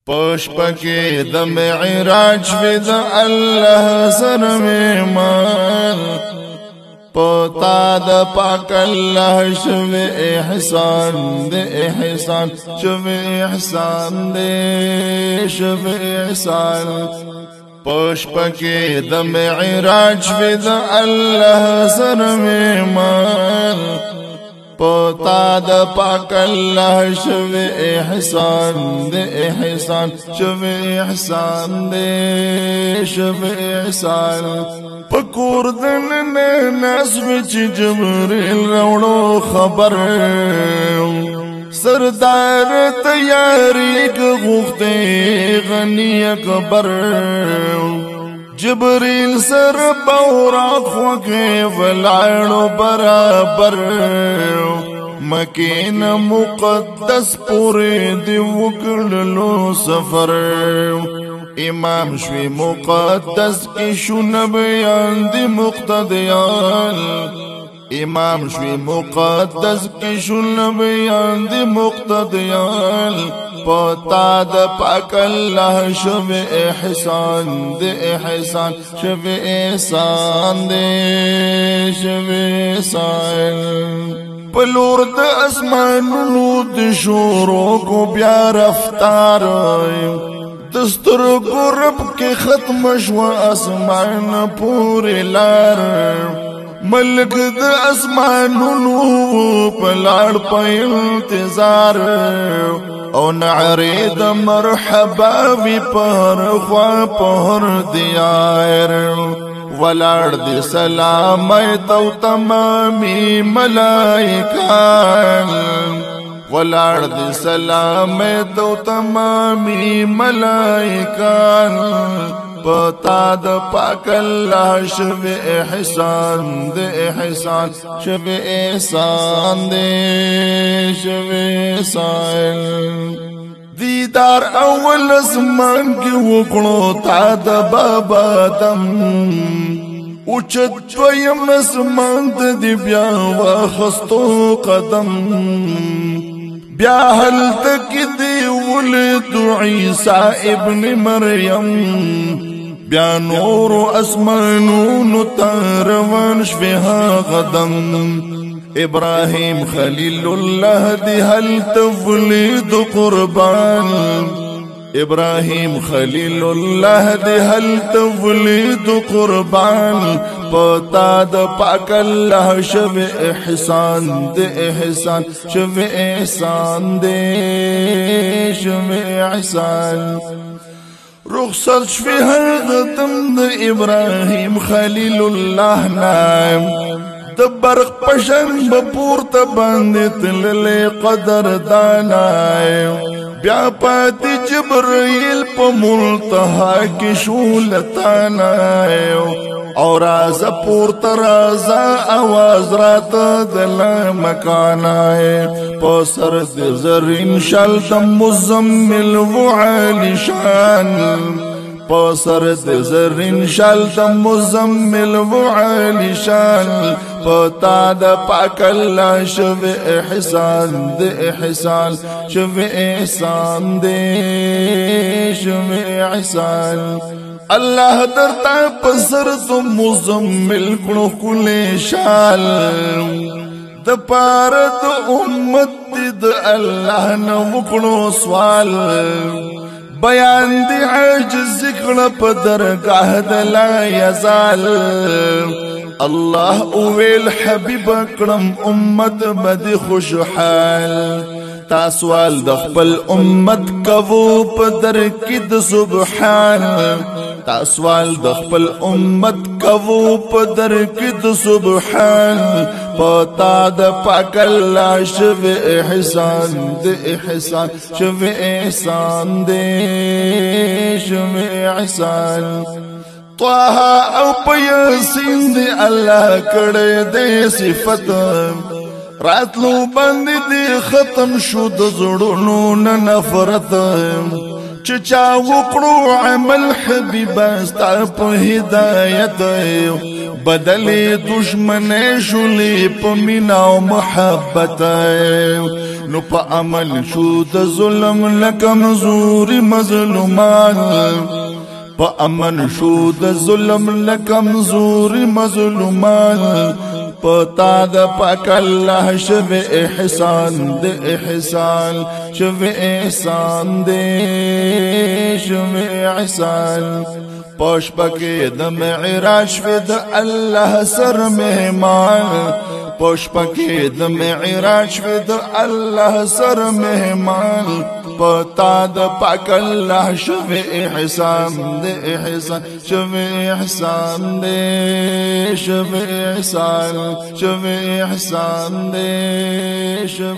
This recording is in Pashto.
پشپکی د معراج وی د الله سر میمان پتا د پاک الله شوی احسان د احسان شوی احسان د شوی احسان پشپکی د معراج وی د الله سر میمان پتا د پاک الله شوی احسان د احسان شوی احسان د شوی احسان پکور دن ناس وچ جبريل راوړو خبر سردار تیاری غوخته غنی اکبر جبريل سر بورا خوکه ولاړو برابر مکین مقدس پوری دی وکړلو سفر امام شوی مقدس کی شون بیان دی مقتدیان امام شوی مقدس کی شون بیان دی مقتدیان پتا د پاک الله شوی احسان د احسان شوی احسان د شوی احسان پلور د اسمانونو د شورو کو بیا رفتار دستور گرب کے ختم شو اسمان پوری لار ملک د اسمانونو پلاړ په انتظار او نعری د مرحبا وی پر خوا پر دیار ولاړ د سلام تو تمامي ملائکان ولاړ د سلام تو تمامي ملائکان پتا د پاک الله شوی احسان د احسان شوی احسان د شوی احسان دیدار اول اسمان کی وکړو تا د بابا دم اوچت دویم اسمان ته دی بیا واخستو قدم بیا هلت کی دی ولد عیسی ابن مریم بیا نور اسمانونو تروان شفها غدم ابراهیم خلیل الله دی هلت ولد قربان ابراهیم خلیل الله دی هلت ولد قربان پتا د پاک الله شوی احسان د احسان شوی احسان د شوی احسان رخصت شوی هر غدم د ابراهیم خلیل الله نام د برق پشن بپورته باندې تللې قدر دانای بیا پات جبرائیل په ملتها کې شولتانا او راز پورته رازا آواز رات دل مکانا په سر د زرین شال د مزمل وعلی شان په سر د زرین شال د مزمل وعلی شان پتا د پاک الله شوی احسان د احسان شوی احسان د شوی احسان الله درتا پسر تو مزمل کړو کله شال د پار د امت د الله نو وکړو سوال بیان دی عجز کړه په درگاه د لا یزال الله اویل حبیب اکرم امت بد خوشحال تاسوال د خپل امت کوو په در کې د سبحان تاسوال د خپل امت کوو په در کې د سبحان پتا د پاک الله شوی احسان د احسان شوی احسان د شوی احسان طه او پیاسین دی الله کړه د صفت راتلو باندې دی ختم شو د زړونو نفرت چچا وکړو عمل حبیب استا په هدایت بدل دشمن شولې په مینا او محبت نو پا عمل شو د ظلم لکمزور مظلومان پا امن شو د ظلم لکمزور مظلومان پتا د پاک الله شو احسان د احسان شو احسان دے شو احسان پوش پکې د معراج و د الله سر مهمان پوش پکې د معراج و د الله سر مهمان پتا د پاک الله شو احسان د احسان شو احسان دے شو احسان شو احسان دے شو